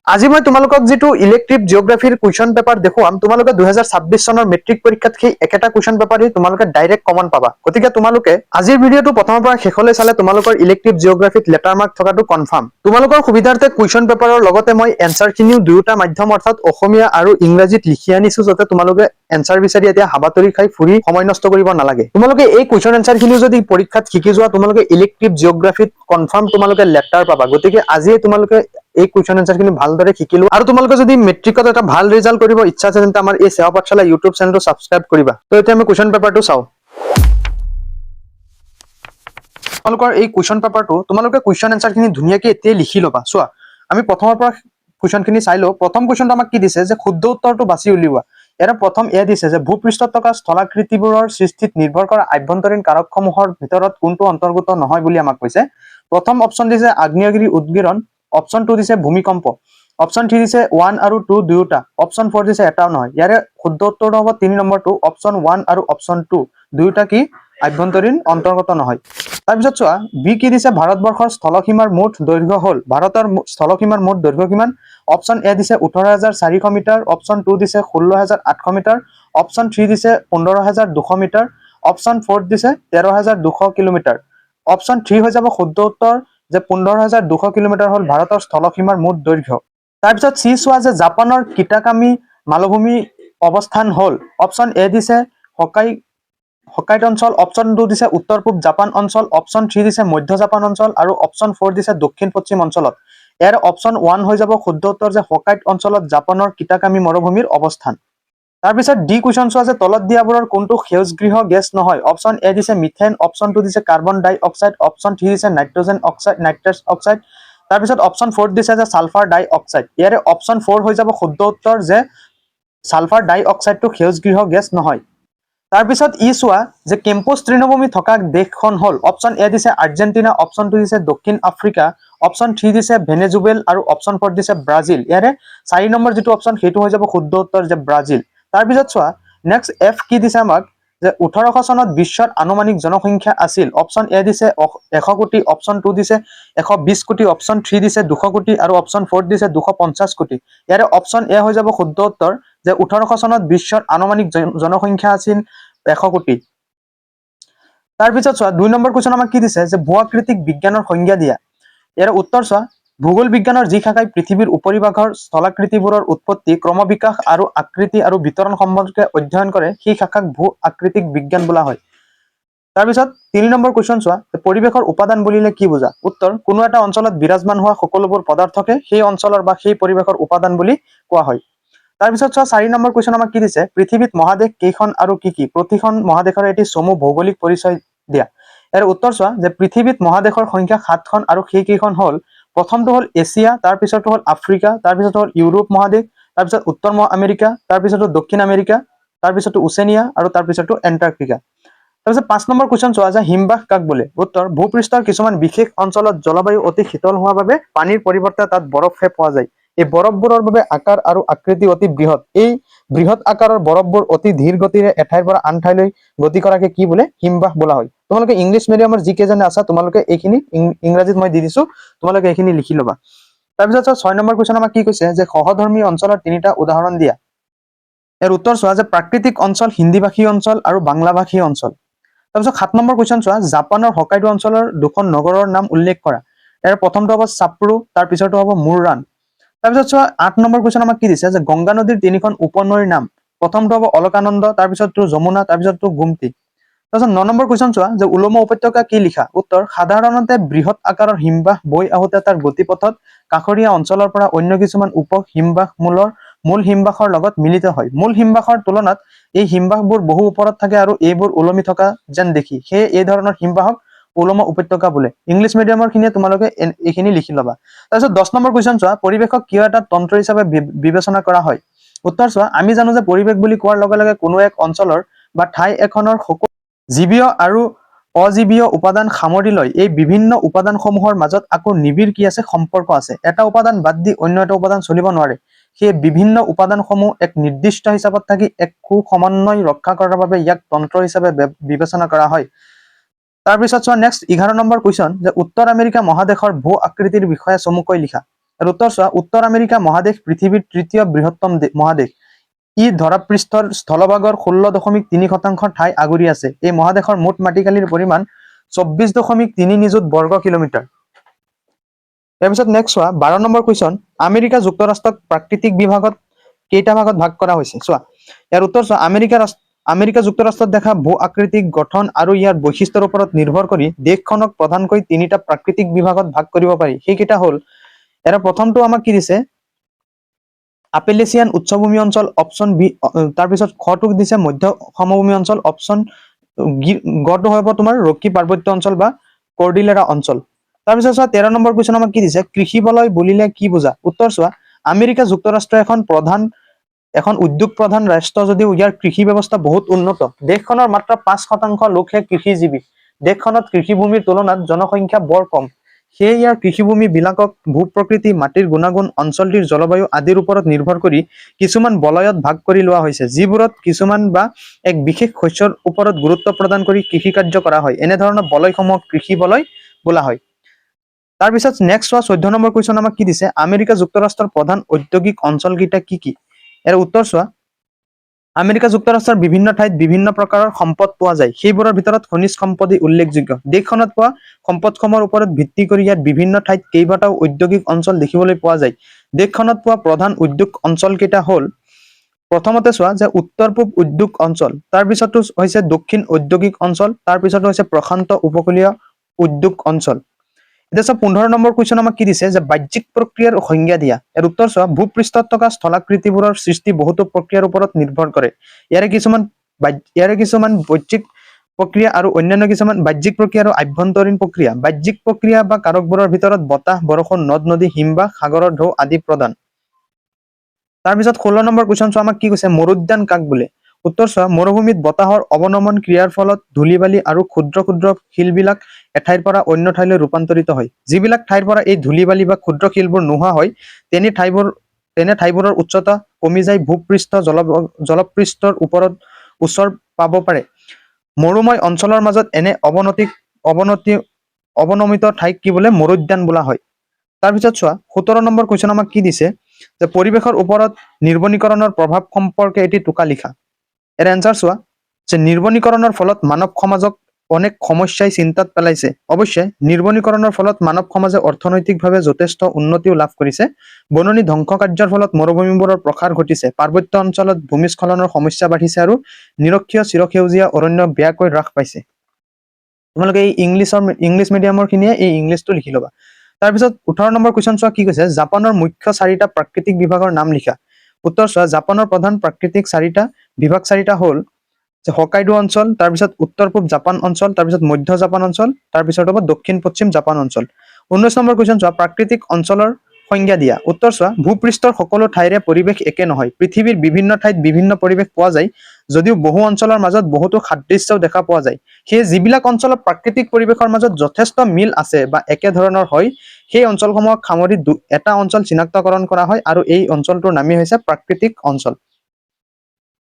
আজি মই তোমালোকক যেটো ইলেক্টিভ জিওগ্ৰাফিৰ কুৱেশ্যন পেপাৰ দেখুৱাম তোমালোকে 2026 চনৰ মেট্ৰিক পৰীক্ষাত সেই একেটা কুৱেশ্যন পেপাৰই তোমালোকে ডাইৰেক্ট কমন পাবা গতিকে তোমালোকে আজিৰ ভিডিওটো প্ৰথমৰ পৰা শেষলৈ চালে তোমালোকৰ ইলেক্টিভ জিওগ্ৰাফিত লেটাৰ মাৰ্ক থকাটো কনফাৰ্ম তোমালোকৰ সুবিধাৰ্থে কুৱেশ্যন পেপাৰৰ লগতে মই এনসাৰ খিনিও দুয়োটা মাধ্যম অৰ্থাৎ অসমীয়া আৰু ইংৰাজীত লিখি আনিছো যাতে তোমালোকে এনসাৰ বিচাৰি এতিয়া হাবাতৰি খাই ফুৰি সময় নষ্ট কৰিব নালাগে তোমালোকে এই কুৱেশ্যন এনসাৰ খিনিও যদি পৰীক্ষাত শিকি যোৱা তোমালোকে ইলেক্টিভ জিওগ্ৰাফিত কনফাৰ্ম তোমালোকে লেটাৰ পাবা গতিকে আজিয়ে তোমালোকে এই কুৱেশ্যন এনসাৰ খিনি ভালদৰে শিকিলো আৰু তোমালোকে যদি মেট্ৰিকত এটা ভাল ৰিজাল্ট কৰিব ইচ্ছা আছে তেন্তে আমাৰ এই সেৱা পাঠশালা ইউটিউব চেনেলটো সাবস্ক্ৰাইব কৰিবা তো এতিয়া আমি কুৱেশ্যন পেপাৰটো চাও তোমালোকৰ এই কুৱেশ্যন পেপাৰটো তোমালোকে কুৱেশ্যন এনসাৰ খিনি ধুনীয়াকৈ এতিয়া লিখি লবা চোৱা আমি প্ৰথমৰ পৰা কুৱেশ্যন খিনি চাই লও প্ৰথম কুৱেশ্যনটো আমাক কি দিছে যে শুদ্ধ উত্তৰটো বাছি উলিওৱা এৰা প্ৰথম এ দিছে যে ভূপৃষ্ঠত থকা স্থলাকৃতিবোৰৰ সৃষ্টিত নিৰ্ভৰ কৰা আভ্যন্তৰীণ কাৰকসমূহৰ ভিতৰত কোনটো অন্তৰ্গত নহয় বুলি আমাক কৈছে প্ৰথম অপচন দিছে আগ্নেয়গিৰি উদগীৰণ অপচন 2 দিছে ভূমিকম্প অপচন 3 দিছে 1 আৰু 2 দুয়োটা অপচন 4 দিছে এটাও নহয় ইয়াৰে শুদ্ধ উত্তৰটো হ'ব 3 নম্বৰটো অপচন 1 আৰু অপচন 2 দুয়োটা কি আভ্যন্তৰীণ অন্তৰ্গত নহয় তাৰ পিছত চোৱা বি কি দিছে ভাৰতবৰ্ষৰ স্থলসীমাৰ মুঠ দৈৰ্ঘ্য হল ভাৰতৰ স্থলসীমাৰ মুঠ দৈৰ্ঘ্য কিমান অপচন এ দিছে 18400 মিটাৰ অপচন 2 দিছে 16800 মিটাৰ অপচন 3 দিছে 15200 মিটাৰ অপচন 4 দিছে 13200 কিলোমিটাৰ অপচন 3 হৈ যাব শুদ্ধ উত্তৰ যে 15200 কিলোমিটাৰ হল ভাৰতৰ স্থলসীমাৰ মুঠ দৈৰ্ঘ্য তাৰ পিছত সি চোৱা যে জাপানৰ কিটাকামি মালভূমি অৱস্থান হল অপচন এ দিছে হকাইট অঞ্চল অপচন 2 দিছে উত্তৰ পূব জাপান অঞ্চল অপচন 3 দিছে মধ্য জাপান অঞ্চল আৰু অপচন 4 দিছে দক্ষিণ পশ্চিম অঞ্চলত ইয়াৰ অপচন 1 হৈ যাব শুদ্ধ উত্তৰ যে হকাইট অঞ্চলত জাপানৰ কিটাকামি মৰুভূমিৰ অৱস্থান তাৰ পিছত ডি কোৱেশ্চন চোৱা যে তলত দিয়াবোৰৰ কোনটো সেউজগৃহ গেছ নহয় অপচন এ দিছে মিথেন অপচন 2 দিছে কাৰ্বন ডাই অক্সাইড অপচন 3 দিছে নাইট্ৰজেন অক্সাইড নাইট্ৰাছ অক্সাইড তাৰ পিছত অপচন 4 দিছে যে সালফাৰ ডাই অক্সাইড ইয়াৰে অপচন 4 হৈ যাব শুদ্ধ উত্তৰ যে সালফাৰ ডাই অক্সাইডটো সেউজগৃহ গেছ নহয় তাৰ পিছত ই চোৱা যে কেম্পাছ তৃণভূমি থকা দেশখন হল অপচন এ দিছে আৰ্জেন্টিনা অপচন 2 দিছে দক্ষিণ আফ্ৰিকা অপচন 3 দিছে ভেনেজুৱেল আৰু অপচন 4 দিছে ব্ৰাজিল ইয়াৰে 4 নম্বৰ যেটো অপচন হেতু হৈ যাব শুদ্ধ উত্তৰ যে ব্ৰাজিল তাৰ পিছত চোৱা নেক্সট এফ কি দিছে আমাক যে 1800 চনত বিশ্বৰ আনুমানিক জনসংখ্যা আছিল অপচন এ দিছে 100 কোটি অপচন 2 দিছে 120 কোটি অপচন 3 দিছে 200 কোটি আৰু অপচন 4 দিছে 250 কোটি ইয়াৰে অপচন এ হৈ যাব শুদ্ধ উত্তৰ যে 1800 চনত বিশ্বৰ আনুমানিক জনসংখ্যা আছিল 100 কোটি তাৰ পিছত চোৱা 2 নম্বৰ কোৱেশ্চন আমাক কি দিছে যে ভূ-আকৃতিক বিজ্ঞানৰ সংজ্ঞা দিয়া ইয়াৰ উত্তৰ চোৱা ভূগোল বিজ্ঞানৰ যি শাখাই পৃথিৱীৰ উপৰিভাগৰ স্থলাকৃতিবোৰৰ উৎপত্তি ক্ৰমবিকাশ আৰু আকৃতি আৰু বিতৰণ সম্পৰ্কে অধ্যয়ন কৰে সেই শাখাক ভূ-আকৃতিক বিজ্ঞান বোলা হয় তাৰ পিছত 3 নম্বৰ কোৱেশ্চন চোৱা পৰিৱেশৰ উপাদান বুলিলে কি বুজা উত্তৰ কোনো এটা অঞ্চলত বিৰাজমান হোৱা সকলোবোৰ পদাৰ্থকে সেই অঞ্চলৰ বা সেই পৰিৱেশৰ উপাদান বুলি কোৱা হয় তাৰ পিছত চোৱা 4 নম্বৰ কোৱেশ্চন আমাক কি দিছে পৃথিৱীত মহাদেশ কেইখন আৰু কি কি প্ৰতিখন মহাদেশৰ এটি চমু ভৌগোলিক পৰিচয় দিয়া ইয়াৰ উত্তৰ চোৱা যে পৃথিৱীত মহাদেশৰ সংখ্যা 7খন আৰু সেই কেইখন হল প্ৰথমটো হল এছিয়া তাৰ পিছৰটো হল আফ্ৰিকা তাৰ পিছত হল ইউৰোপ মহাদেশ তাৰ পিছত উত্তৰ আমেৰিকা তাৰ পিছৰটো দক্ষিণ আমেৰিকা তাৰ পিছৰটো ওচেনিয়া আৰু তাৰ পিছৰটো এণ্টাৰ্কটিকা তাৰপিছত 5 নম্বৰ কোৱেশ্চন চোৱা যে হিমবাহ কাক বোলে উত্তৰ ভূপৃষ্ঠৰ কিছুমান বিশেষ অঞ্চলত জলবায়ু অতি শীতল হোৱাৰ বাবে পানীৰ পৰিৱৰ্তে তাত বৰফহে পোৱা যায় এই বৰফবোৰৰ বাবে আকাৰ আৰু আকৃতি অতি বৃহৎ এই বৃহৎ আকাৰৰ বৰফবোৰ অতি ধীৰ গতিৰে এঠাইৰ পৰা আন ঠাইলৈ গতি কৰাকে কি বোলে হিমবাহ বোলা হয় তোমালোকে ইংলিশ মিডিয়ামৰ যি কেজনে আছা তোমালোকে এইখিনি ইংৰাজীত মই দি দিছো তোমালোকে এইখিনি লিখি লবা তাৰ পিছত 6 নম্বৰ কোৱেশ্চন আমাক কি কৈছে যে সহধৰ্মী অঞ্চলৰ তিনিটা উদাহৰণ দিয়া এৰ উত্তৰ চোৱা যে প্ৰাকৃতিক অঞ্চল হিন্দীভাষী অঞ্চল আৰু বাংলাভাষী অঞ্চল তাৰপিছত 7 নম্বৰ কোৱেশ্চন চোৱা জাপানৰ হকাইডো অঞ্চলৰ দুখন নগৰৰ নাম উল্লেখ কৰা এৰ প্ৰথমটো হ'ব সাপ্পোৰো তাৰ পিছৰটো হ'ব মুৰান তাৰপিছত চোৱা 8 নম্বৰ কোৱেশ্চন আমাক কি দিছে যে গংগা নদীৰ তিনিখন উপনৈৰ নাম প্ৰথমটো হ'ব অলকানন্দ তাৰ পিছৰটো যমুনা তাৰ পিছৰটো গোমতী তাৰপিছত 9 নম্বৰ কোৱেশ্চন চোৱা যে উলমা উপত্যকা কি লিখা উত্তৰ সাধাৰণতে বৃহৎ আকাৰৰ হিমবাহ বৈ আহোতে তাৰ গতিপথত কাষৰীয়া অঞ্চলৰ পৰা অন্য কিছুমান উপ হিমবাহ মূল হিমবাহৰ লগত মিলিত হয় মূল হিমবাহৰ তুলনাত এই হিমবাহবোৰ বহু ওপৰত থাকে আৰু এইবোৰ ওলমি থকা যেন দেখি সেই এই ধৰণৰ হিমবাহক উলমা উপত্যকা বোলে ইংলিশ মিডিয়ামৰ খিনিয়ে তোমালোকে এইখিনি লিখি লবা তাৰপিছত 10 নম্বৰ কোৱেশ্চন চোৱা পৰিৱেশক কিয় এটা তন্ত্ৰ হিচাপে বিবেচনা কৰা হয় উত্তৰ চোৱা আমি জানো যে পৰিৱেশ বুলি কোৱাৰ লগে লগে কোনো এক অঞ্চলৰ বা ঠাই এখনৰ সকলো জীৱীয় আৰু অজীৱীয় উপাদান সামৰি লয় এই বিভিন্ন উপাদানসমূহৰ মাজত আকৌ নিবিড় কি আছে সম্পৰ্ক আছে এটা উপাদান বাদ দি অন্য এটা উপাদান চলিব নোৱাৰে সেই বিভিন্ন উপাদানসমূহ এক নিৰ্দিষ্ট হিচাপত থাকি এক সমন্বয় ৰক্ষা কৰাৰ বাবে ইয়াক তন্ত্ৰ হিচাপে বিবেচনা কৰা হয় তাৰ পিছত চোৱা নেক্সট 11 নম্বৰ কোৱেশ্চন যে উত্তৰ আমেৰিকা মহাদেশৰ ভূ আকৃতিৰ বিষয়ে চমুকৈ লিখা এৰ উত্তৰ চোৱা উত্তৰ আমেৰিকা মহাদেশ পৃথিৱীৰ তৃতীয় বৃহত্তম মহাদেশ ই ধৰাপৃষ্ঠৰ স্থলভাগৰ 16.3% ঠাই আগুৰি আছে এই মহাদেশৰ মুঠ মাটিকালিৰ পৰিমাণ 24.3 নিযুত বৰ্গ কিলোমিটাৰ তাৰপিছত নেক্সট চোৱা 12 নম্বৰ কুৱেশ্যন আমেৰিকা যুক্তৰাষ্ট্ৰক প্ৰাকৃতিক বিভাগত কেইটা ভাগত ভাগ কৰা হৈছে চোৱা ইয়াৰ উত্তৰ চোৱা আমেৰিকা যুক্তৰাষ্ট্ৰত দেখা ভূ আকৃতিক গঠন আৰু ইয়াৰ বৈশিষ্ট্যৰ ওপৰত নিৰ্ভৰ কৰি দেশখনক প্ৰধানকৈ তিনিটা প্ৰাকৃতিক বিভাগত ভাগ কৰিব পাৰি সেইকেইটা হ'ল ইয়াৰ প্ৰথমটো আমাক কি দিছে আপেলেচিয়ান উচ্চভূমি অঞ্চল অপশন বি তাৰপিছত খটো দিছে মধ্য সমভূমি অঞ্চল অপশন গটো হ'ব তোমাৰ ৰকি পাৰ্বত্য অঞ্চল বা কৰ্ডিলেৰা অঞ্চল তাৰপিছত চোৱা 13 নম্বৰ কুৱেশ্যন আমাক কি দিছে কৃষি বলয় বুলিলে কি বুজা উত্তৰ চোৱা আমেৰিকা যুক্তৰাষ্ট্ৰ এখন উদ্যোগ প্ৰধান ৰাষ্ট্ৰ যদিও ইয়াৰ কৃষি ব্যৱস্থা বহুত উন্নত দেশখনৰ মাত্ৰ 5% লোকহে কৃষিজীৱী দেশখনত কৃষিভূমিৰ তুলনাত জনসংখ্যা বৰ কম সেয়ে ইয়াৰ কৃষিভূমি বিলাকক ভূপ্ৰকৃতি মাটিৰ গুণাগুণ অঞ্চলটিৰ জলবায়ু আদিৰ ওপৰত নিৰ্ভৰ কৰি কিছুমান বলয়ত ভাগ কৰি লোৱা হৈছে যিবোৰত কিছুমান বা এক বিশেষ শস্যৰ ওপৰত গুৰুত্ব প্ৰদান কৰি কৃষি কাৰ্য কৰা হয় এনে ধৰণৰ বলয়সমূহ কৃষি বলয় বোলা হয় তাৰপিছত নেক্সট চোৱা 14 নম্বৰ কুৱেশ্যন আমাক কি দিছে আমেৰিকা যুক্তৰাষ্ট্ৰৰ প্ৰধান ঔদ্যোগিক অঞ্চলকেইটা কি কি ইয়াৰ উত্তৰ চোৱা আমেৰিকা যুক্তৰাষ্ট্ৰৰ বিভিন্ন ঠাইত বিভিন্ন প্ৰকাৰৰ সম্পদ পোৱা যায় সেইবোৰৰ ভিতৰত খনিজ সম্পদই উল্লেখযোগ্য দেশখনত পোৱা সম্পদসমূহৰ ওপৰত ভিত্তি কৰি ইয়াত বিভিন্ন ঠাইত কেইবাটাও ঔদ্যোগিক অঞ্চল দেখিবলৈ পোৱা যায় দেশখনত পোৱা প্ৰধান উদ্যোগ অঞ্চলকেইটা হ'ল প্ৰথমতে চোৱা যে উত্তৰ পূব উদ্যোগ অঞ্চল তাৰপিছতো হৈছে দক্ষিণ ঔদ্যোগিক অঞ্চল তাৰপিছতো হৈছে প্ৰশান্ত উপকূলীয় উদ্যোগ অঞ্চল এতিয়া চোৱা 15 নম্বৰ কুৱেশ্যন আমাক কি দিছে যে বাহ্যিক প্ৰক্ৰিয়াৰ সংজ্ঞা দিয়া ইয়াৰ উত্তৰ চোৱা ভূপৃষ্ঠত থকা স্থলাকৃতিবোৰৰ সৃষ্টি বহুতো প্ৰক্ৰিয়াৰ ওপৰত নিৰ্ভৰ কৰে ইয়াৰে কিছুমান বাহ্যিক প্ৰক্ৰিয়া আৰু অন্যান্য কিছুমান বাহ্যিক প্ৰক্ৰিয়া আৰু আভ্যন্তৰীণ প্ৰক্ৰিয়া বাহ্যিক প্ৰক্ৰিয়া বা কাৰকবোৰৰ ভিতৰত বতাহ বৰষুণ নদ নদী হিমবাহ সাগৰৰ ঢৌ আদি প্ৰদান তাৰপিছত 16 নম্বৰ কুৱেশ্যন চোৱা আমাক কি কৈছে মৰুদ্যান কাক বোলে উত্তৰ চোৱা মৰুভূমিত বতাহৰ অৱনমন ক্ৰিয়াৰ ফলত ধূলি বালি আৰু ক্ষুদ্ৰ ক্ষুদ্ৰ শিলবিলাক এঠাইৰ পৰা অন্য ঠাইলৈ ৰূপান্তৰিত হয় যিবিলাক ঠাইৰ পৰা এই ধূলি বালি বা ক্ষুদ্ৰ শিলবোৰ নোহোৱা হয় তেনে ঠাইবোৰৰ উচ্চতা কমি যায় ভূপৃষ্ঠ জলপৃষ্ঠৰ ওপৰত ওচৰ পাব পাৰে মৰুময় অঞ্চলৰ মাজত এনে অৱনমিত ঠাইক কি বোলে মৰুদ্যান বোলা হয় তাৰপিছত চোৱা 17 নম্বৰ কুৱেশ্যন আমাক কি দিছে যে পৰিৱেশৰ ওপৰত নিৰ্বনীকৰণৰ প্ৰভাৱ সম্পৰ্কে এটি টোকা লিখা এৰ এনসাৰ চোৱা যে নিৰ্বনীকৰণৰ ফলত মানৱ সমাজক অনেক সমস্যাই চিন্তাত পেলাইছে অৱশ্যে নিৰ্বনীকৰণৰ ফলত মানৱ সমাজে অৰ্থনৈতিকভাৱে যথেষ্ট উন্নতিও লাভ কৰিছে বননি ধ্বংস কাৰ্যৰ ফলত মৰুভূমিবোৰৰ প্ৰসাৰ ঘটিছে পাৰ্বত্য অঞ্চলত ভূমিস্খলনৰ সমস্যা বাঢ়িছে আৰু নিৰক্ষীয় চিৰসেউজীয়া অৰণ্য বেয়াকৈ হ্ৰাস পাইছে তোমালোকে এই ইংলিছ মিডিয়ামৰ খিনিয়ে এই ইংলিছটো লিখি ল'বা তাৰপিছত 18 নম্বৰ কুৱেশ্যন চোৱা কি কৈছে জাপানৰ মুখ্য চাৰিটা প্ৰাকৃতিক বিভাগৰ নাম লিখা উত্তৰ চোৱা জাপানৰ প্ৰধান প্ৰাকৃতিক বিভাগ চাৰিটা হ'ল যে হকাইডো অঞ্চল তাৰপিছত উত্তৰ পূব জাপান অঞ্চল তাৰপিছত মধ্য জাপান অঞ্চল তাৰপিছত হ'ব দক্ষিণ পশ্চিম জাপান অঞ্চল 19 নম্বৰ কুৱেশ্যন চোৱা প্ৰাকৃতিক অঞ্চলৰ সংজ্ঞা দিয়া উত্তৰ চোৱা ভূপৃষ্ঠৰ সকলো ঠাইৰে পৰিৱেশ একে নহয় পৃথিৱীৰ বিভিন্ন ঠাইত বিভিন্ন পৰিৱেশ পোৱা যায় যদিও বহু অঞ্চলৰ মাজত বহুতো সাদৃশ্যও দেখা পোৱা যায় সেই যিবিলাক অঞ্চলৰ প্ৰাকৃতিক পৰিৱেশৰ মাজত যথেষ্ট মিল আছে বা একে ধৰণৰ হয় সেই অঞ্চলসমূহক সামৰি এটা অঞ্চল চিনাক্তকৰণ কৰা হয় আৰু এই অঞ্চলটোৰ নামেই হৈছে প্ৰাকৃতিক অঞ্চল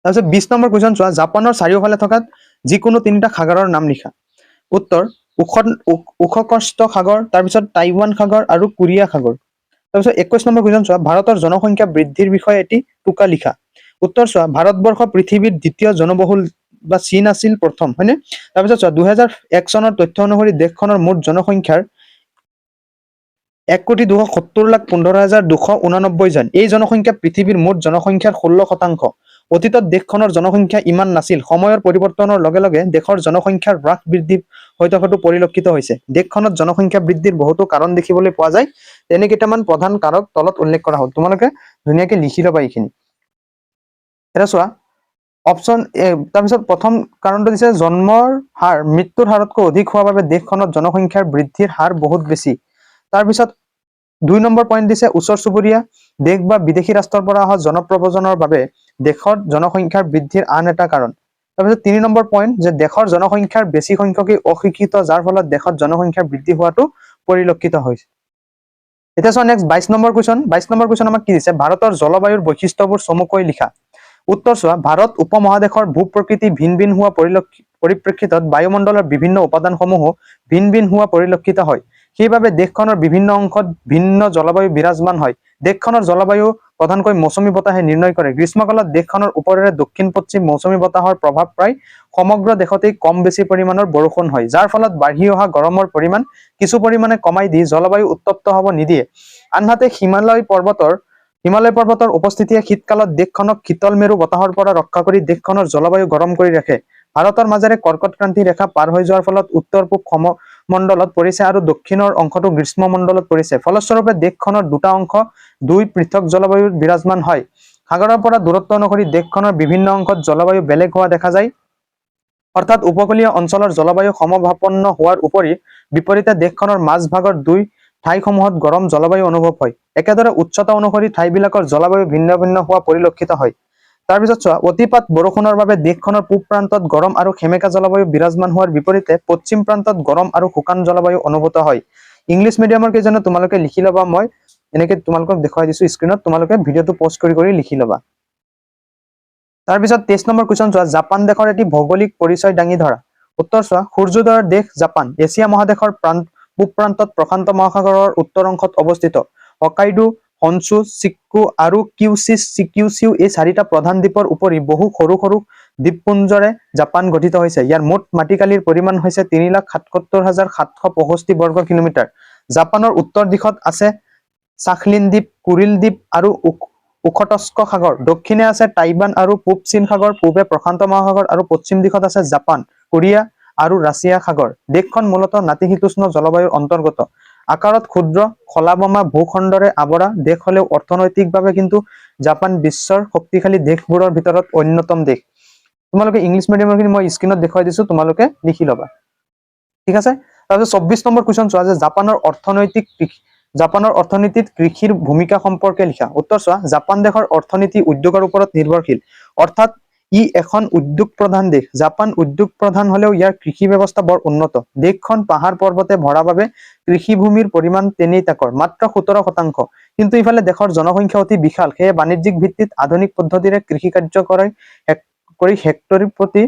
তাৰপিছত 20 নম্বৰ কুৱেশ্যন চোৱা জাপানৰ চাৰিওফালে থকা যিকোনো তিনিটা সাগৰৰ নাম লিখা উত্তৰ ওখকষ্ট সাগৰ তাৰপিছত টাইৱান সাগৰ আৰু কোৰিয়া সাগৰ তাৰপিছত 21 নম্বৰ কুৱেশ্যন চোৱা ভাৰতৰ জনসংখ্যা বৃদ্ধিৰ বিষয়ে এটি টোকা লিখা উত্তৰ চোৱা ভাৰতবৰ্ষ পৃথিৱীৰ দ্বিতীয় জনবহুল বা চীন আছিল প্ৰথম হয়নে তাৰপিছত চোৱা 2001 চনৰ তথ্য অনুসৰি দেশখনৰ মুঠ জনসংখ্যাৰ 1,270,15,289 জন এই জনসংখ্যা পৃথিৱীৰ মুঠ জনসংখ্যাৰ 16% অতীতত দেশখনৰ জনসংখ্যা ইমান নাছিল সময়ৰ পৰিৱৰ্তনৰ লগে লগে দেশৰ জনসংখ্যাৰ হ্ৰাস বৃদ্ধি হৈ থকাটো পৰিলক্ষিত হৈছে দেশখনত জনসংখ্যা বৃদ্ধিৰ বহুতো কাৰণ দেখিবলৈ পোৱা যায় তেনে কেইটামান প্ৰধান কাৰক তলত উল্লেখ কৰা হ'ল তোমালোকে ধুনীয়াকৈ লিখি ল'বা এইখিনি এটা চোৱা অপশন তাৰপিছত প্ৰথম কাৰণটো দিছে জন্মৰ হাৰ মৃত্যুৰ হাৰতকৈ অধিক হোৱাৰ বাবে দেশখনত জনসংখ্যাৰ বৃদ্ধিৰ হাৰ বহুত বেছি তাৰপিছত 2 নম্বৰ পইণ্ট দিছে ওচৰ চুবুৰীয়া দেশ বা বিদেশী ৰাষ্ট্ৰৰ পৰা অহা জনপ্ৰব্ৰজনৰ বাবে দেশৰ জনসংখ্যাৰ বৃদ্ধিৰ আন এটা কাৰণ তাৰপিছত 3 নম্বৰ পইণ্ট যে দেশৰ জনসংখ্যাৰ বেছি সংখ্যকেই অশিক্ষিত যাৰ ফলত দেশত জনসংখ্যাৰ বৃদ্ধি হোৱাটো পৰিলক্ষিত হৈছে এতিয়া চোৱা নেক্সট 22 নম্বৰ কুৱেশ্যন আমাক কি দিছে ভাৰতৰ জলবায়ুৰ বৈশিষ্ট্যবোৰ চমুকৈ লিখা উত্তৰ চোৱা ভাৰত উপমহাদেশৰ ভূপ্ৰকৃতি ভিন ভিন হোৱা পৰিপ্ৰেক্ষিতত বায়ুমণ্ডলৰ বিভিন্ন উপাদানসমূহো ভিন ভিন হোৱা পৰিলক্ষিত হয় সেইবাবে দেশখনৰ বিভিন্ন অংশত ভিন্ন জলবায়ু বিৰাজমান হয়। দেশখনৰ জলবায়ু প্ৰধানকৈ মৌচুমী বতাহে নিৰ্ণয় কৰে। গ্ৰীষ্মকালত দেশখনৰ ওপৰেৰে দক্ষিণ পশ্চিম মৌচুমী বতাহৰ প্ৰভাৱ প্ৰায় সমগ্ৰ দেশতেই কম বেছি পৰিমাণৰ বৰষুণ হয়, যাৰ ফলত বাঢ়ি অহা গৰমৰ পৰিমাণ কিছু পৰিমাণে কমাই দি জলবায়ু উত্তপ্ত হ'ব নিদিয়ে। আনহাতে হিমালয় পৰ্বতৰ উপস্থিতিয়ে শীতকালত দেশখনক শীতল মেৰু বতাহৰ পৰা ৰক্ষা কৰি দেশখনৰ জলবায়ু গৰম কৰি ৰাখে। ভাৰতৰ মাজেৰে কৰ্কট ক্ৰান্তি ৰেখা পাৰ হৈ যোৱাৰ ফলত উত্তৰ পূব সমমণ্ডলত পৰিছে আৰু দক্ষিণৰ অংশটো গ্ৰীষ্মমণ্ডলত পৰিছে। ফলস্বৰূপে দেশখনৰ দুটা অংশ দুই পৃথক জলবায়ুৰ বিৰাজমান হয়। সাগৰৰ পৰা দূৰত্ব অনুসৰি দেশখনৰ বিভিন্ন অংশত জলবায়ু বেলেগ হোৱা দেখা যায়। অৰ্থাৎ উপকূলীয় অঞ্চলৰ জলবায়ু সমভাৱাপন্ন হোৱাৰ উপৰি বিপৰীতে দেশখনৰ মাজভাগৰ দুই ঠাইসমূহত গৰম জলবায়ু অনুভৱ হয়। একেদৰে উচ্চতা অনুসৰি ঠাইবিলাকৰ জলবায়ু ভিন্ন ভিন্ন হোৱা পৰিলক্ষিত হয়। তাৰপিছত চোৱা, অতিপাত বৰষুণৰ বাবে দেশখনৰ পূব প্ৰান্তত গৰম আৰু সেমেকা জলবায়ু বিৰাজমান হোৱাৰ বিপৰীতে পশ্চিম প্ৰান্তত গৰম আৰু শুকান জলবায়ু অনুভূত হয়। ইংলিছ মিডিয়ামৰ কেইজনে তোমালোকে লিখি ল'বা, মই এনেকৈ তোমালোকক দেখুৱাই দিছো স্ক্ৰীনত, তোমালোকে ভিডিঅ'টো পজ কৰি লিখি ল'বা। তাৰপিছত 23 নম্বৰ কুৱেশ্যন চোৱা, জাপান দেশৰ এটি ভৌগোলিক পৰিচয় দাঙি ধৰা। উত্তৰ চোৱা, সূৰ্যোদয়ৰ দেশ জাপান এছিয়া মহাদেশৰ পূব প্ৰান্তত প্ৰশান্ত মহাসাগৰৰ উত্তৰ অংশত অৱস্থিত। হকাইডো, হনচু, চিক্কু আৰু কিউছিউ এই চাৰিটা প্ৰধান দ্বীপৰ উপৰি বহু সৰু সৰু দ্বীপপুঞ্জৰে জাপান গঠিত হৈছে। ইয়াৰ মুঠ মাটিকালিৰ পৰিমাণ হৈছে 3,77,765 বৰ্গ কিলোমিটাৰ। জাপানৰ উত্তৰ দিশত আছে চাখলিন দ্বীপ, কুৰিল দ্বীপ আৰু ওখটস্ক সাগৰ। দক্ষিণে আছে টাইৱান আৰু পূব চীন সাগৰ। পূবে প্ৰশান্ত মহাসাগৰ আৰু পশ্চিম দিশত আছে জাপান, কোৰিয়া আৰু ৰাছিয়া সাগৰ। দেশখন মূলতঃ নাতিশীতোষ্ণ জলবায়ুৰ অন্তৰ্গত। আকাৰত ক্ষুদ্ৰ খলাবমা ভূখণ্ডৰে আৱৰা দেশ হলেও অৰ্থনৈতিকভাৱে কিন্তু জাপান বিশ্বৰ শক্তিশালী দেশবোৰৰ ভিতৰত অন্যতম দেশ। তোমালোকে ইংলিছ মিডিয়ামৰখিনি মই স্ক্ৰীনত দেখুৱাই দিছো, তোমালোকে লিখি ল'বা। ঠিক আছে। তাৰপিছত 24 নম্বৰ কুৱেশ্যন চোৱা যে জাপানৰ অৰ্থনীতিত কৃষিৰ ভূমিকা সম্পৰ্কে লিখা। উত্তৰ চোৱা, জাপান দেশৰ অৰ্থনীতি উদ্যোগৰ ওপৰত নিৰ্ভৰশীল, অৰ্থাৎ ই এখন উদ্যোগ প্ৰধান দেশ। জাপান উদ্যোগ প্ৰধান হলেও ইয়াৰ কৃষি ব্যৱস্থা বৰ উন্নত। দেশখন পাহাৰ পৰ্বতে ভৰা বাবে কৃষিভূমিৰ পৰিমাণ তেনেই তাকৰ, মাত্ৰ 17%। কিন্তু ইফালে দেশৰ জনসংখ্যা অতি বিশাল, সেয়ে বাণিজ্যিক ভিত্তিত আধুনিক পদ্ধতিৰে কৃষি কাৰ্য কৰি হেক্টৰী প্ৰতি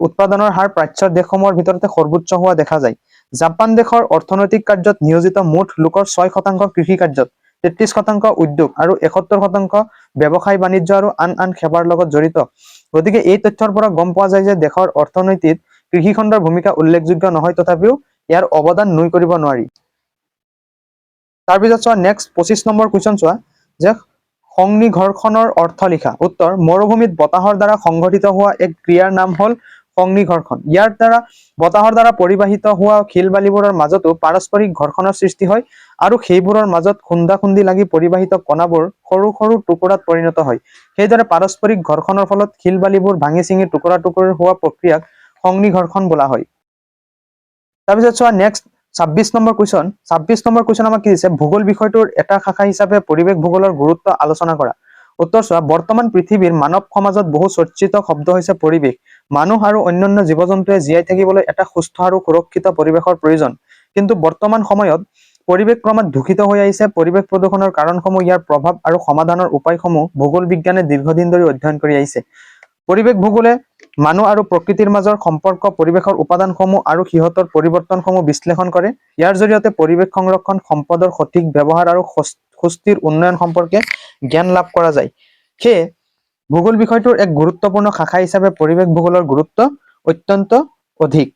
উৎপাদনৰ হাৰ প্ৰাচ্যৰ দেশসমূহৰ ভিতৰতে সৰ্বোচ্চ হোৱা দেখা যায়। জাপান দেশৰ অৰ্থনৈতিক কাৰ্যত নিয়োজিত মুঠ লোকৰ 6% কৃষি কাৰ্যত, 33% উদ্যোগ আৰু 71% ব্যৱসায় বাণিজ্য আৰু আন সেৱাৰ লগত জড়িত। গতিকে এই তথ্যৰ পৰা গম পোৱা যায় যে দেশৰ অৰ্থনীতিত কৃষিখণ্ডৰ ভূমিকা উল্লেখযোগ্য নহয়, তথাপিও ইয়াৰ অৱদান নুই কৰিব নোৱাৰি। তাৰপিছত চোৱা, নেক্সট 25 নম্বৰ কুৱেশ্যন চোৱা যে সংনিঘৰ্ষণৰ অৰ্থ লিখা। উত্তৰ, মৰুভূমিত বতাহৰ দ্বাৰা সংঘটিত হোৱা এক ক্ৰিয়াৰ নাম হ'ল সংনিঘৰ্ষণ। ইয়াৰ দ্বাৰা বতাহৰ দ্বাৰা পৰিবাহিত হোৱা শিল বালিবোৰৰ মাজতো পাৰস্পৰিক ঘৰ্ষণৰ সৃষ্টি হয় আৰু সেইবোৰৰ মাজত খুন্দা-খুন্দি লাগি পৰিবাহিত কণাবোৰ সৰু সৰু টুকুৰাত পৰিণত হয়। সেইদৰে পাৰস্পৰিক ঘৰ্ষণৰ ফলত শিল বালিবোৰ ভাঙি চিঙি টুকুৰা টুকুৰি হোৱা প্ৰক্ৰিয়াক সংনিঘৰ্ষণ বোলা হয়। তাৰপিছত চোৱা, next 26 number question. 26 number question আমাক কি দিছে, ভূগোল বিষয়টোৰ এটা শাখা হিচাপে পৰিৱেশ ভূগোলৰ গুৰুত্ব আলোচনা কৰা। উত্তৰ চোৱা, বৰ্তমান পৃথিৱীৰ মানৱ সমাজত বহু চৰ্চিত শব্দ হৈছে পৰিৱেশ। মানুহ আৰু অন্যান্য জীৱ-জন্তুৱে জীয়াই থাকিবলৈ এটা সুস্থ আৰু সুৰক্ষিত পৰিৱেশৰ প্ৰয়োজন। কিন্তু বৰ্তমান সময়ত পৰিৱেশ ক্ৰমাৎ দূষিত হৈ আহিছে। পৰিৱেশ প্ৰদূষণৰ কাৰণসমূহ, ইয়াৰ প্ৰভাৱ আৰু সমাধানৰ উপায়সমূহ ভূগোল বিজ্ঞানে দীৰ্ঘদিন ধৰি অধ্যয়ন কৰি আহিছে। পৰিৱেশ ভূগোলে মানুহ আৰু প্ৰকৃতিৰ মাজৰ সম্পৰ্ক, পৰিৱেশৰ উপাদানসমূহ আৰু সিহঁতৰ পৰিৱৰ্তনসমূহ বিশ্লেষণ কৰে। ইয়াৰ জৰিয়তে পৰিৱেশ সংৰক্ষণ, সম্পদৰ সঠিক ব্যৱহাৰ আৰু সুস্থিৰ উন্নয়ন সম্পৰ্কে জ্ঞান লাভ কৰা যায়। সেয়ে ভূগোল বিষয়টোৰ এক গুৰুত্বপূৰ্ণ শাখা হিচাপে পৰিৱেশ ভূগোলৰ গুৰুত্ব অত্যন্ত অধিক।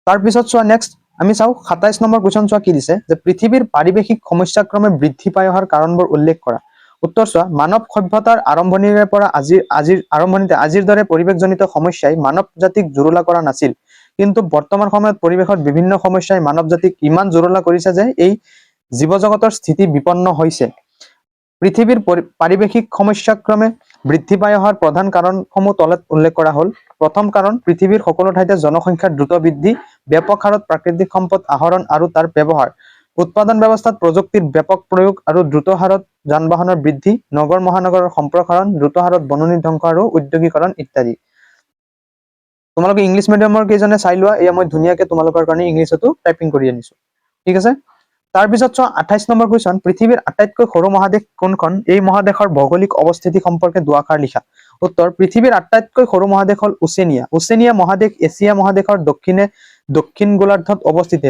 তাৰপিছত চোৱা, নেক্সট আমি চাওঁ 27 নম্বৰ কুৱেশ্যন চোৱা কি দিছে যে পৃথিৱীৰ পাৰিৱেশিক সমস্যাক্ৰমে বৃদ্ধি পাই অহাৰ কাৰণবোৰ উল্লেখ কৰা। উত্তৰ চোৱা, মানৱ সভ্যতাৰ আৰম্ভণিৰে পৰা আজিৰ দৰে পৰিৱেশজনিত সমস্যাই মানৱ জাতিক জুৰুলা কৰা নাছিল। কিন্তু বৰ্তমান সময়ত পৰিৱেশৰ বিভিন্ন সমস্যাই মানৱ জাতিক ইমান জুৰুলা কৰিছে যে এই জীৱ-জগতৰ স্থিতি বিপন্ন হৈছে। পৃথিৱীৰ পাৰিৱেশিক সমস্যাক্ৰমে বৃদ্ধি পাই অহাৰ প্ৰধান কাৰণসমূহ তলত উল্লেখ কৰা হ'ল। প্ৰথম কাৰণ, পৃথিৱীৰ সকলো ঠাইতে জনসংখ্যাৰ দ্ৰুত বৃদ্ধি, ব্যাপক হাৰত প্ৰাকৃতিক সম্পদ আহৰণ আৰু তাৰ ব্যৱহাৰ, উৎপাদন ব্যৱস্থাত প্ৰযুক্তিৰ ব্যাপক প্ৰয়োগ আৰু দ্ৰুত হাৰত যান-বাহনৰ বৃদ্ধি, নগৰ মহানগৰৰ সম্প্ৰসাৰণ, দ্ৰুত হাৰত বননি ধ্বংস আৰু ঔদ্যোগিকৰণ ইত্যাদি। তোমালোকে ইংলিছ মিডিয়ামৰ কেইজনে চাই লোৱা, এয়া মই ধুনীয়াকৈ তোমালোকৰ কাৰণে ইংলিছতো টাইপিং কৰি আনিছো। ঠিক আছে। তাৰপিছত চোৱা 28 নম্বৰ কুৱেশ্যন, পৃথিৱীৰ আটাইতকৈ সৰু মহাদেশ কোনখন? এই মহাদেশৰ ভৌগোলিক অৱস্থিতি সম্পৰ্কে দুআষাৰ লিখা। উত্তৰ, পৃথিৱীৰ আটাইতকৈ সৰু মহাদেশ হ'ল ওচেনিয়া। ওচেনিয়া মহাদেশ এছিয়া মহাদেশৰ দক্ষিণ গোলাৰ্ধত অৱস্থিত।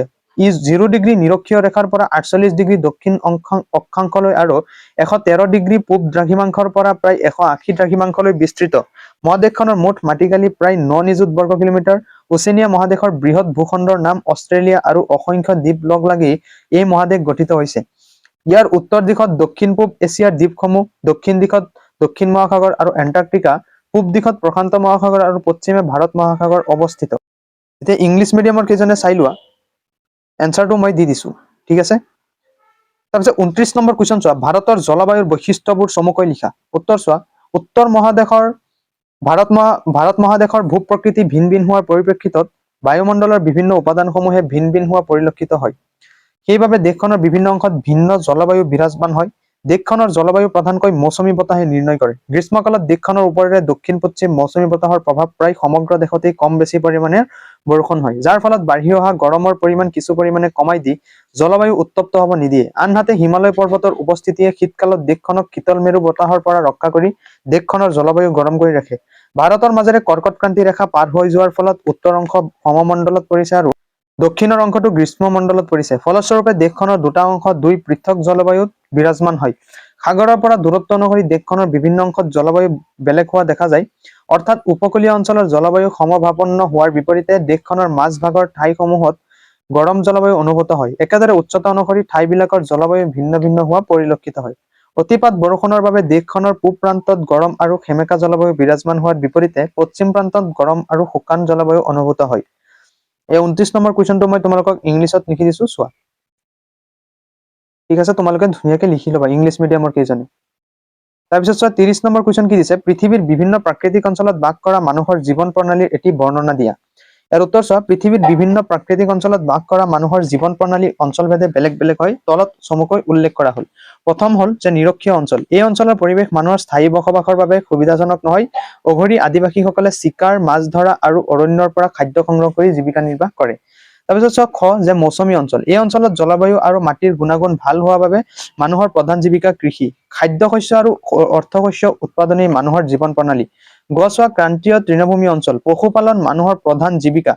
ই 0 ডিগ্ৰী নিৰক্ষীয় ৰেখাৰ পৰা 48 ডিগ্ৰী দক্ষিণ অক্ষাংশলৈ আৰু 113 ডিগ্ৰী পূব দ্ৰাঘিমাংশৰ পৰা প্ৰায় 180 দ্ৰাঘিমাংশলৈ বিস্তৃত। মহাদেশখনৰ মুঠ মাটিকালি প্ৰায় 9 নিযুত বৰ্গ কিলোমিটাৰ। ওচেনিয়া মহাদেশৰ বৃহৎ ভূখণ্ডৰ নাম অষ্ট্ৰেলিয়া আৰু অসংখ্য দ্বীপ লগ লাগি এই মহাদেশ গঠিত হৈছে। ইয়াৰ উত্তৰ দিশত দক্ষিণ পূব এছিয়াৰ দ্বীপসমূহ, দক্ষিণ দিশত দক্ষিণ মহাসাগৰ আৰু এণ্টাৰ্কটিকা, পূব দিশত প্ৰশান্ত মহাসাগৰ আৰু পশ্চিমে ভাৰত মহাসাগৰ অৱস্থিত। এতিয়া ইংলিছ মিডিয়ামৰ কেইজনে চাই লোৱা, এনচাৰটো মই দি দিছো, ঠিক আছে। তাৰপিছত 29 নম্বৰ কুৱেশ্যন চোৱা, ভাৰতৰ জলবায়ুৰ বৈশিষ্ট্যবোৰ চমুকৈ লিখা। উত্তৰ চোৱা, উত্তৰ মহাদেশৰ ভাৰত মহাদেশৰ ভূ প্ৰকৃতি ভিন ভিন হোৱাৰ পৰিপ্ৰেক্ষিতত বায়ুমণ্ডলৰ বিভিন্ন উপাদানসমূহে ভিন ভিন হোৱা পৰিলক্ষিত হয়। সেইবাবে দেশখনৰ বিভিন্ন অংশত ভিন্ন জলবায়ু বিৰাজমান হয়। দেশখনৰ জলবায়ু প্ৰধানকৈ মৌচুমী বতাহে নিৰ্ণয় কৰে। গ্ৰীষ্মকালত দেশখনৰ ওপৰেৰে দক্ষিণ পশ্চিম মৌচুমী বতাহৰ প্ৰভাৱ প্ৰায় সমগ্ৰ দেশতেই কম বেছি পৰিমাণে বৰষুণ হয়, যাৰ ফলত বাঢ়ি অহা গৰমৰ পৰিমাণ কিছু পৰিমাণে কমাই দি জলবায়ু উত্তপ্ত হ'ব নিদিয়ে। আনহাতে হিমালয় পৰ্বতৰ উপস্থিতিয়ে শীতকালত দেশখনক শীতল মেৰু বতাহৰ পৰা ৰক্ষা কৰি দেশখনৰ জলবায়ু গৰম কৰি ৰাখে। ভাৰতৰ মাজেৰে কৰ্কট ক্ৰান্তি ৰেখা পাৰ হৈ যোৱাৰ ফলত উত্তৰ অংশ সমমণ্ডলত পৰিছে আৰু দক্ষিণৰ অংশটো গ্ৰীষ্মমণ্ডলত পৰিছে। ফলস্বৰূপে দেশখনৰ দুটা অংশ দুই পৃথক জলবায়ুত বিৰাজমান হয়। সাগৰৰ পৰা দূৰত্ব অনুসৰি দেশখনৰ বিভিন্ন অংশত জলবায়ু বেলেগ হোৱা দেখা যায়। অৰ্থাৎ উপকূলীয় অঞ্চলৰ জলবায়ু সমভাৱাপন্ন হোৱাৰ বিপৰীতে দেশখনৰ মাজভাগৰ ঠাইসমূহত গৰম জলবায়ু অনুভূত হয়। একেদৰে উচ্চতা অনুসৰি ঠাইবিলাকৰ জলবায়ু ভিন্ন ভিন্ন হোৱা পৰিলক্ষিত হয়। অতিপাত বৰষুণৰ বাবে দেশখনৰ পূব প্ৰান্তত গৰম আৰু সেমেকা জলবায়ু বিৰাজমান হোৱাৰ বিপৰীতে পশ্চিম প্ৰান্তত গৰম আৰু শুকান জলবায়ু অনুভূত হয়। এই 29 নম্বৰ কুৱেশ্যনটো মই তোমালোকক ইংলিছত লিখি দিছো, চোৱা, ঠিক আছে। তোমালোকে ধুনীয়াকে লিখি ল'বা ইংলিছ মিডিয়ামৰ কেইজনে। তাৰপিছত চোৱা 30 নম্বৰ কুৱেশ্যন কি দিছে, পৃথিৱীৰ বিভিন্ন প্ৰাকৃতিক অঞ্চলত বাস কৰা মানুহৰ জীৱন প্ৰণালীৰ এটি বৰ্ণনা দিয়া। ইয়াৰ উত্তৰ চোৱা, পৃথিৱীত বিভিন্ন প্ৰাকৃতিক অঞ্চলত বাস কৰা মানুহৰ জীৱন প্ৰণালী অঞ্চলভেদে বেলেগ বেলেগ হয়। তলত চমুকৈ উল্লেখ কৰা হ'ল। প্ৰথম হ'ল যে নিৰক্ষীয় অঞ্চল। এই অঞ্চলৰ পৰিৱেশ মানুহৰ স্থায়ী বসবাসৰ বাবে সুবিধাজনক নহয়। অঘৰী আদিবাসীসকলে চিকাৰ, মাছ ধৰা আৰু অৰণ্যৰ পৰা খাদ্য সংগ্ৰহ কৰি জীৱিকা নিৰ্বাহ কৰে। তাৰপিছত চোৱা খ যে মৌচুমী অঞ্চল। এই অঞ্চলত জলবায়ু আৰু মাটিৰ গুণাগুণ ভাল হোৱা বাবে মানুহৰ প্ৰধান জীৱিকা কৃষি, খাদ্য শস্য আৰু অৰ্থশস্য উৎপাদনেই মানুহৰ জীৱন প্ৰণালী। গ চোৱা ক্ৰান্তীয় তৃণভূমি অঞ্চল। পশুপালন মানুহৰ প্ৰধান জীৱিকা।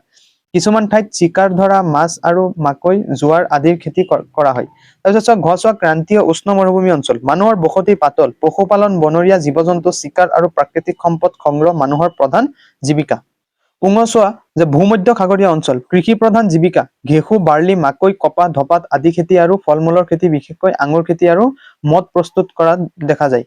কিছুমান ঠাইত চিকাৰ ধৰা, মাছ আৰু মাকৈ, জোৱাৰ আদিৰ খেতি কৰা হয়। তাৰপিছত চোৱা ঘ চোৱা ক্ৰান্তীয় উষ্ণ মৰুভূমি অঞ্চল। মানুহৰ বসতি পাতল। পশুপালন, বনৰীয়া জীৱ-জন্তু, চিকাৰ আৰু প্ৰাকৃতিক সম্পদ সংগ্ৰহ মানুহৰ প্ৰধান জীৱিকা। উঙ চোৱা যে ভূমধ্য সাগৰীয় অঞ্চল। কৃষি প্ৰধান জীৱিকা। ঘেঁহু, বাৰ্লি, মাকৈ, কপাহ, ধপাত আদি খেতি আৰু ফল মূলৰ খেতি, বিশেষকৈ আঙুৰ খেতি আৰু মদ প্ৰস্তুত কৰা দেখা যায়।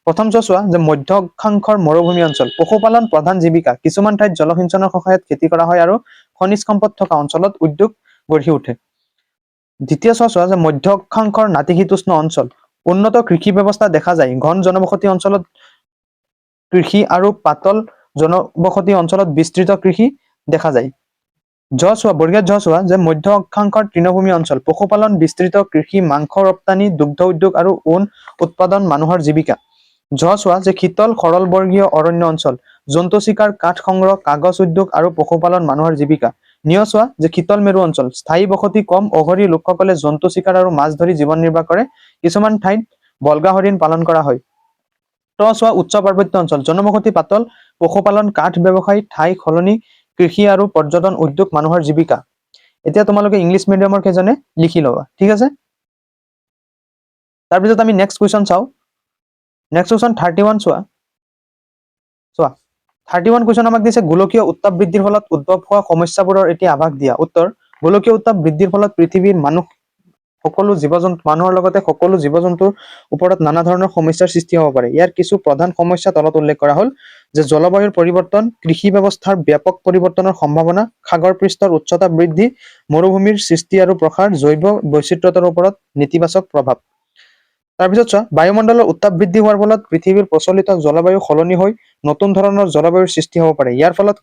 প্ৰথম চোৱা যে মধ্য অক্ষাংশৰ মৰুভূমি অঞ্চল। পশুপালন প্ৰধান জীৱিকা। কিছুমান ঠাইত জলসিঞ্চনৰ সহায়ত খেতি কৰা হয় আৰু খনিজ সম্পদ থকা অঞ্চলত উদ্যোগ গঢ়ি উঠে। দ্বিতীয় চোৱা যে মধ্য অক্ষাংশৰ নাতিশীতোষ্ণ অঞ্চল। উন্নত কৃষি ব্যৱস্থা দেখা যায়। ঘন জনবসতি অঞ্চলত কৃষি আৰু পাতল জনবসতি অঞ্চলত বিস্তৃত কৃষি দেখা যায়। বৰ্গীয় চোৱা যে মধ্য অক্ষাংশৰ তৃণভূমি অঞ্চল। পশুপালন, বিস্তৃত কৃষি, মাংস ৰপ্তানি, দুগ্ধ উদ্যোগ আৰু ঊণ উৎপাদন মানুহৰ জীৱিকা। চোৱা যে শীতল সৰলবৰ্গীয় অৰণ্য অঞ্চল। জন্তু চিকাৰ, কাঠ সংগ্ৰহ, কাগজ উদ্যোগ আৰু পশুপালন মানুহৰ জীৱিকা। চোৱা যে শীতল মেৰু অঞ্চল। স্থায়ী বসতি কম। অঘৰী লোকসকলে জন্তু চিকাৰ আৰু মাছ ধৰি জীৱন নিৰ্বাহ কৰে। কিছুমান ঠাইত বলগা হৰিণ পালন কৰা হয়। চোৱা উচ্চ পাৰ্বত্য অঞ্চল। জনবসতি পাতল। পশুপালন, কাঠ ব্যৱসায়, ঠাই সলনি, কৃষি আৰু পৰ্যটন উদ্যোগ মানুহৰ জীৱিকা। এতিয়া তোমালোকে ইংলিছ মিডিয়ামৰ কেইজনে লিখি ল'বা, ঠিক আছে। তাৰপিছত আমি নেক্সট কুৱেশ্যন চাওঁ। নেক্সট কুৱেশ্যন 31 চোৱা 31 কুৱেশ্যন আমাক দিছে গোলকীয় উত্তাপ বৃদ্ধিৰ ফলত উদ্ভৱ হোৱা সমস্যাবোৰৰ এটি আভাস দিয়া। উত্তৰ, গোলকীয় উত্তাপ বৃদ্ধিৰ ফলত পৃথিৱীৰ মানুহৰ লগতে সকলো জীৱ-জন্তুৰ ওপৰত নানা ধৰণৰ সমস্যাৰ সৃষ্টি হ'ব পাৰে। ইয়াৰ কিছু প্ৰধান সমস্যা তলত উল্লেখ কৰা হ'ল যে জলবায়ুৰ পৰিৱৰ্তন, কৃষি ব্যৱস্থাৰ ব্যাপক পৰিৱৰ্তনৰ সম্ভাৱনা, সাগৰ পৃষ্ঠৰ উচ্চতা বৃদ্ধি, মৰুভূমিৰ সৃষ্টি আৰু প্ৰসাৰ, জৈৱ বৈচিত্ৰ্যৰ ওপৰত নেতিবাচক প্ৰভাৱ। তাৰপিছত চোৱা বায়ুমণ্ডলৰ উত্তাপ বৃদ্ধি হোৱাৰ ফলত পৃথিৱীৰ প্ৰচলিত জলবায়ু সলনি হৈ নতুন ধৰণৰ জলবায়ুৰ সৃষ্টি হ'ব পাৰে। ইয়াৰ ফলত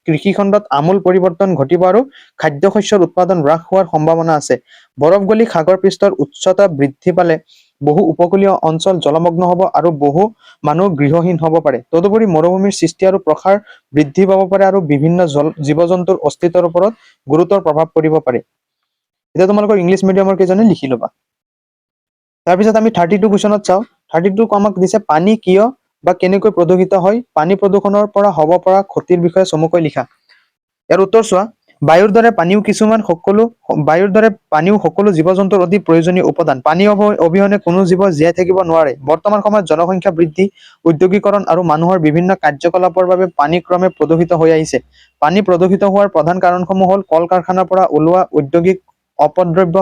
কৃষি খণ্ডত আমূল পৰিৱৰ্তন ঘটিব আৰু খাদ্য শস্যৰ উৎপাদন হ্ৰাস হোৱাৰ সম্ভাৱনা আছে। বৰফ গলি সাগৰ পৃষ্ঠৰ উচ্চতা বৃদ্ধি পালে বহু উপকূলীয় অঞ্চল জলমগ্ন হ'ব আৰু বহু মানুহ গৃহহীন হ'ব পাৰে। তদুপৰি মৰুভূমিৰ সৃষ্টি আৰু প্ৰসাৰ বৃদ্ধি পাব পাৰে আৰু বিভিন্ন জীৱ-জন্তুৰ অস্তিত্বৰ ওপৰত গুৰুতৰ প্ৰভাৱ পৰিব পাৰে। এতিয়া তোমালোকৰ ইংলিছ মিডিয়ামৰ কেইজনে লিখি ল'বা। তাৰপিছত আমি 32 কুৱেশ্যনত চাওঁ। 32 আমাক দিছে পানী কিয় বা কেনেকৈ প্ৰদূষিত হয়। পানী প্ৰদূষণৰ পৰা হ'ব পৰা ক্ষতিৰ বিষয়ে চমুকৈ লিখা। ইয়াৰ উত্তৰ চোৱা বায়ুৰ দৰে পানীও সকলো জীৱ-জন্তুৰ অতি প্ৰয়োজনীয় উপাদান। পানী অবিহনে কোনো জীৱ জীয়াই থাকিব নোৱাৰে। বৰ্তমান সময়ত জনসংখ্যা বৃদ্ধি, ঔদ্যোগিকৰণ আৰু মানুহৰ বিভিন্ন কাৰ্যকলাপৰ বাবে পানী ক্ৰমে প্ৰদূষিত হৈ আহিছে। পানী প্ৰদূষিত হোৱাৰ প্ৰধান কাৰণসমূহ হ'ল কল-কাৰখানাৰ পৰা ওলোৱা ঔদ্যোগিক অপদ্ৰব্য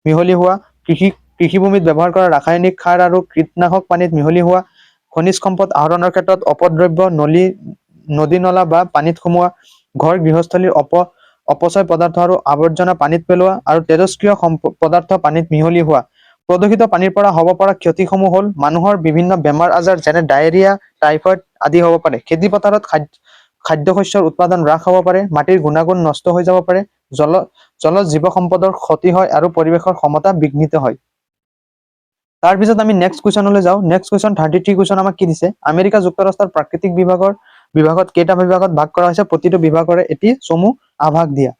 মিহলি হোৱা, কৃষিভূমিত ব্যৱহাৰ কৰা ৰাসায়নিক সাৰ আৰু কীটনাশক পানীত মিহলি হোৱা, খনিজ সম্পদ আহৰণৰ ক্ষেত্ৰত অপদ্ৰব্য নদী-নলা বা পানীত সোমোৱা, ঘৰ গৃহস্থলীৰ অপচয় পদাৰ্থ আৰু আৱৰ্জনা পানীত পেলোৱা আৰু তেজস্ক্ৰিয় পদাৰ্থ পানীত মিহলি হোৱা। প্ৰদূষিত পানীৰ পৰা হ'ব পৰা ক্ষতিসমূহ হ'ল মানুহৰ বিভিন্ন বেমাৰ-আজাৰ যেনে ডায়েৰিয়া, টাইফয়েড আদি হ'ব পাৰে। খেতি-পথাৰত খাদ্যশস্যৰ উৎপাদন হ্ৰাস হ'ব পাৰে, মাটিৰ গুণাগুণ নষ্ট হৈ যাব পাৰে, জলজ জীৱ সম্পদৰ ক্ষতি হয় আৰু পৰিৱেশৰ সমতা বিঘ্নিত হয়। তাৰপিছত আমি নেক্সট কুৱেশ্যনলৈ যাওঁ। নেক্সট কুৱেশ্যন 33 কুৱেশ্যন আমাক কি দিছে? আমেৰিকা যুক্তৰাষ্ট্ৰৰ প্ৰাকৃতিক বিভাগত কেইটা বিভাগত ভাগ কৰা হৈছে? প্ৰতিটো বিভাগৰে এটি চমু আভাস দিয়া।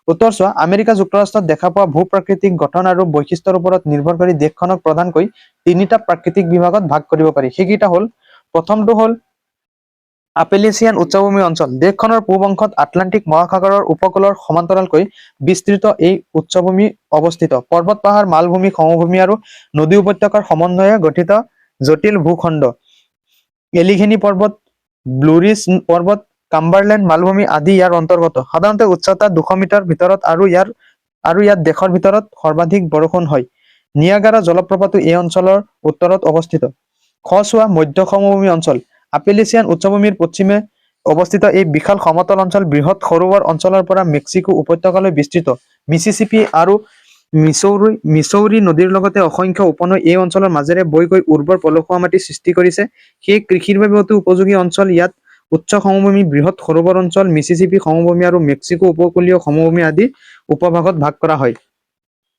উত্তৰ চোৱা, আমেৰিকা যুক্তৰাষ্ট্ৰত দেখা পোৱা ভূ-প্ৰাকৃতিক গঠন আৰু বৈশিষ্ট্যৰ ওপৰত নিৰ্ভৰ কৰি দেশখনক প্ৰধানকৈ তিনিটা প্ৰাকৃতিক বিভাগত ভাগ কৰিব পাৰি। সেইকেইটা হ'ল, প্ৰথমটো হ'ল আপেলেচিয়ান উচ্চভূমি অঞ্চল। দেশখনৰ পূব অংশত আটলাণ্টিক মহাসাগৰৰ উপকূলৰ সমান্তৰালকৈ বিস্তৃত এই উচ্চভূমি অৱস্থিত। পৰ্বত, পাহাৰ, মালভূমি, সমভূমি আৰু নদী উপত্যকাৰ সমন্বয়ে গঠিত জটিল ভূখণ্ড। এলিঘেনি পৰ্বত, ব্লু ৰিজ পৰ্বত, কাম্বাৰলেণ্ড মালভূমি আদি ইয়াৰ অন্তৰ্গত। সাধাৰণতে উচ্চতা 200 মিটাৰ ভিতৰত আৰু ইয়াত দেশৰ ভিতৰত সৰ্বাধিক বৰষুণ হয়। নিয়াগাৰা জলপ্ৰপাতো এই অঞ্চলৰ উত্তৰত অৱস্থিত। খছোৱা মধ্য সমভূমি অঞ্চল। আপেলেচিয়ান উচ্চভূমিৰ পশ্চিমে অৱস্থিত এই বিশাল সমতল অঞ্চল বৃহৎ সৰোবৰ অঞ্চলৰ পৰা মেক্সিকো উপত্যকালৈ বিস্তৃত। মিছিছিপি আৰু মিচৌৰী নদীৰ লগতে অসংখ্য উপনৈ এই অঞ্চলৰ মাজেৰে বৈ গৈ উৰ্বৰ পলসুৱা মাটি সৃষ্টি কৰিছে। সেই কৃষিৰ বাবে অতি উপযোগী অঞ্চল। ইয়াত উচ্চ সমভূমি, বৃহৎ সৰোবৰ অঞ্চল, মিছিছিপি সমভূমি আৰু মেক্সিকো উপকূলীয় সমভূমি আদি উপভাগত ভাগ কৰা হয়।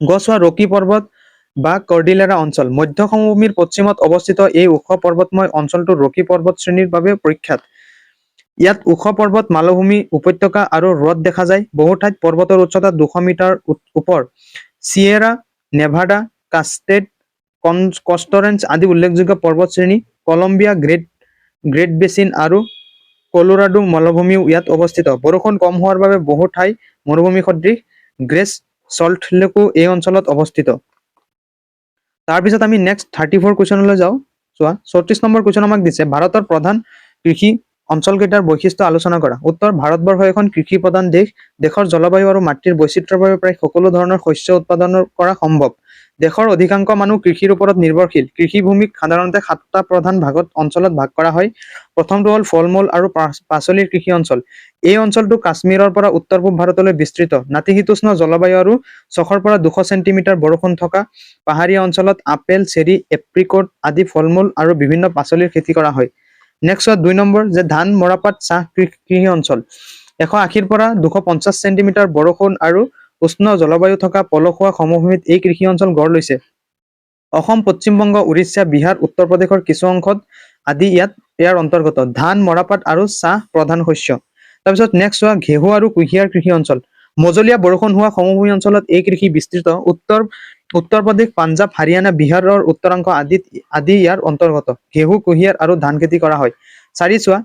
গছোৱা ৰকি পৰ্বত বা কৰ্ডিলেৰা অঞ্চল। মধ্য সমভূমিৰ পশ্চিমত অৱস্থিত এই ওখ পৰ্বতময় অঞ্চলটো ৰকি পৰ্বত শ্ৰেণীৰ বাবে প্ৰখ্যাত। ইয়াত ওখ পৰ্বত, মালভূমি, উপত্যকা আৰু হ্ৰদ দেখা যায়। বহু ঠাইত পৰ্বতৰ উচ্চতা 200 মিটাৰ ওপৰ। চিয়েৰা নেভাডা, কাষ্টেড, কষ্টৰেঞ্চ আদি উল্লেখযোগ্য পৰ্বত শ্ৰেণী। কলম্বিয়া, গ্ৰেট বেচিন আৰু কলোৰাডো মালভূমিও ইয়াত অৱস্থিত। বৰষুণ কম হোৱাৰ বাবে বহু ঠাই মৰুভূমি সদৃশ। গ্ৰেছ চল্টলেকো এই অঞ্চলত অৱস্থিত। তাৰপিছত আমি নেক্সট 34 কুৱেশ্যনলৈ যাওঁ। চোৱা, 34 নম্বৰ কুৱেশ্যন আমাক দিছে, ভাৰতৰ প্ৰধান কৃষি অঞ্চলকেইটাৰ বৈশিষ্ট্য আলোচনা কৰা। উত্তৰ, ভাৰতবৰ্ষ এখন কৃষি প্ৰধান দেশ। দেশৰ জলবায়ু আৰু মাটিৰ বৈচিত্ৰ্যৰ বাবে প্ৰায় সকলো ধৰণৰ শস্য উৎপাদন কৰা সম্ভৱ। দেশৰ অধিকাংশ মানুহ কৃষিৰ ওপৰত নিৰ্ভৰশীল। কৃষিভূমিক সাধাৰণতে 7টা প্ৰধান অঞ্চলত ভাগ কৰা হয়। প্ৰথমটো হ'ল ফল-মূল আৰু পাচলিৰ কৃষি অঞ্চল। এই অঞ্চলটো কাশ্মীৰৰ পৰা উত্তৰ-পূব ভাৰতলৈ বিস্তৃত। নাতিশীতোষ্ণ জলবায়ু আৰু 600 পৰা 200 চেণ্টিমিটাৰ বৰষুণ থকা পাহাৰীয়া অঞ্চলত আপেল, চেৰী, এপ্ৰিকট আদি ফল-মূল আৰু বিভিন্ন পাচলিৰ খেতি কৰা হয়। নেক্সট 2 নম্বৰ যে ধান মৰাপাট চাহ কৃষি অঞ্চল। 180 পৰা 250 চেণ্টিমিটাৰ বৰষুণ আৰু উষ্ণ জলবায়ু থকা পলসুৱা সমভূমিত এই কৃষি অঞ্চল গঢ় লৈছে। অসম, পশ্চিম বংগ, উৰিষ্যা, বিহাৰ, উত্তৰ প্ৰদেশৰ কিছু অংশত আদি ইয়াৰ অন্তৰ্গত। ধান, মৰাপাট আৰু চাহ প্ৰধান শস্য। তাৰপিছত নেক্সট চোৱা, ঘেঁহু আৰু কুঁহিয়াৰ কৃষি অঞ্চল। মজলীয়া বৰষুণ হোৱা সমভূমি অঞ্চলত এই কৃষি বিস্তৃত। উত্তৰ প্ৰদেশ, পাঞ্জাৱ, হাৰিয়ানা, বিহাৰৰ উত্তৰাংশ আদি ইয়াৰ অন্তৰ্গত। ঘেঁহু, কুঁহিয়াৰ আৰু ধান খেতি কৰা হয়। 4 চোৱা,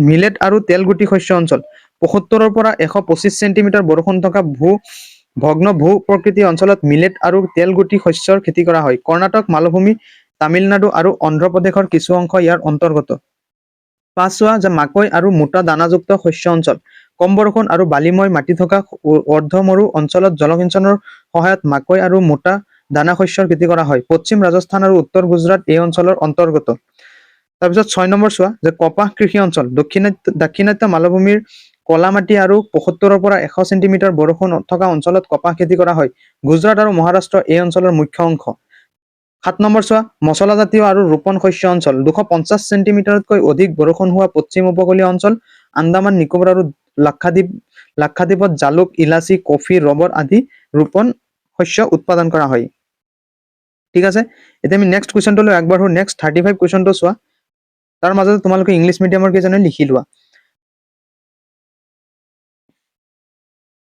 মিলেট আৰু তেলগুটি শস্য অঞ্চল। 75 পৰা 125 চেণ্টিমিটাৰ বৰষুণ থকা ভগ্ন ভূ প্ৰকৃতি অঞ্চলত মিলেট আৰু তেলগুটি শস্যৰ খেতি কৰা হয়। কৰ্ণাটক, মালভূমি, তামিলনাডু আৰু অন্ধ্ৰ প্ৰদেশৰ কিছু অংশ ইয়াৰ অন্তৰ্গত। 5 চোৱা যে মাকৈ আৰু মোটা দানাযুক্ত শস্য অঞ্চল। কম বৰষুণ আৰু বালিময় মাটি থকা অৰ্ধমৰু অঞ্চলত জলসিঞ্চনৰ সহায়ত মাকৈ আৰু মোটা দানা শস্যৰ খেতি কৰা হয়। পশ্চিম ৰাজস্থান আৰু উত্তৰ গুজৰাট এই অঞ্চলৰ অন্তৰ্গত। তাৰপিছত 6 নম্বৰ চোৱা যে কপাহ কৃষি অঞ্চল। দাক্ষিণাত্য মালভূমিৰ কলা মাটি আৰু 75 পৰা 100 চেণ্টিমিটাৰ বৰষুণ থকা অঞ্চলত কপাহ খেতি কৰা হয়। গুজৰাট আৰু মহাৰাষ্ট্ৰ এই অঞ্চলৰ মুখ্য অংশ। 7 নম্বৰ চোৱা, মছলাজাতীয় আৰু ৰোপণ শস্য অঞ্চল। 250 চেণ্টিমিটাৰতকৈ অধিক বৰষুণ হোৱা পশ্চিম উপকূলীয় অঞ্চল। আন্দামান, নিকোবৰ আৰু লাক্ষাদ্বীপত জালুক, ইলাচি, কফি, ৰবৰ আদি ৰোপণ শস্য উৎপাদন কৰা হয়। ঠিক আছে, এতিয়া আমি নেক্সট কুৱেশ্যনটোলৈ আগবাঢ়ো। নেক্সট 35 কুৱেশ্যনটো চোৱা। তাৰ মাজতে তোমালোকে ইংলিছ মিডিয়ামৰ কেইজনে লিখি লোৱা।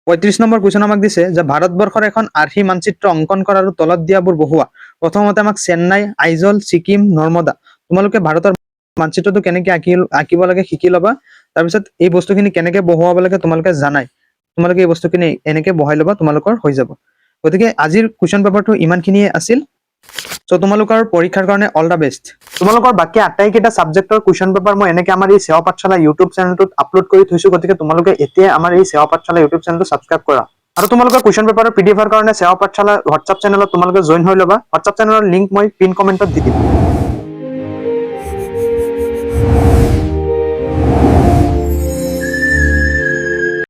35 নম্বৰ কুৱেশ্যন আমাক দিছে যে ভাৰতবৰ্ষৰ এখন আৰ্হি মানচিত্ৰ অংকন কৰা আৰু তলত দিয়াবোৰ বহুৱা। প্ৰথমতে আমাক চেন্নাই, আইজল, ছিকিম, নৰ্মদা। তোমালোকে ভাৰতৰ মানচিত্ৰটো কেনেকৈ আঁকিব লাগে শিকি ল'বা তাৰপিছত এই বস্তুখিনি কেনেকৈ বহুৱাব লাগে তোমালোকে জানাই তোমালোকে এই বস্তুখিনি এনেকৈ বহাই ল'বা তোমালোকৰ হৈ যাব গতিকে আজিৰ কুৱেশ্যন পেপাৰটো ইমানখিনিয়ে আছিল সো তোমালোকৰ পৰীক্ষাৰ কাৰণে অল দা বেষ্ট তোমালোকৰ বাকি আটাইকেইটা সাবজেক্টৰ কুৱেশ্যন পেপাৰ মই এনেকৈ আমাৰ এই সেৱা পাঠশালা ইউটিউব চেনেলটোত আপলোড কৰি থৈছো গতিকে তোমালোকে এতিয়া আমাৰ এই সেৱা পাঠশালা ইউটিউব চেনেলটো সাবস্ক্ৰাইব কৰা আৰু তোমালোকৰ কুৱেশ্যন পেপাৰৰ পিডিএফৰ কাৰণে সেৱা পাঠশালা হোৱাটছআপ চেনেলত তোমালোকে জইন হৈ ল'বা হোৱাটছআপ চেনেলৰ লিংক মই পিন কমেণ্টত দি দিম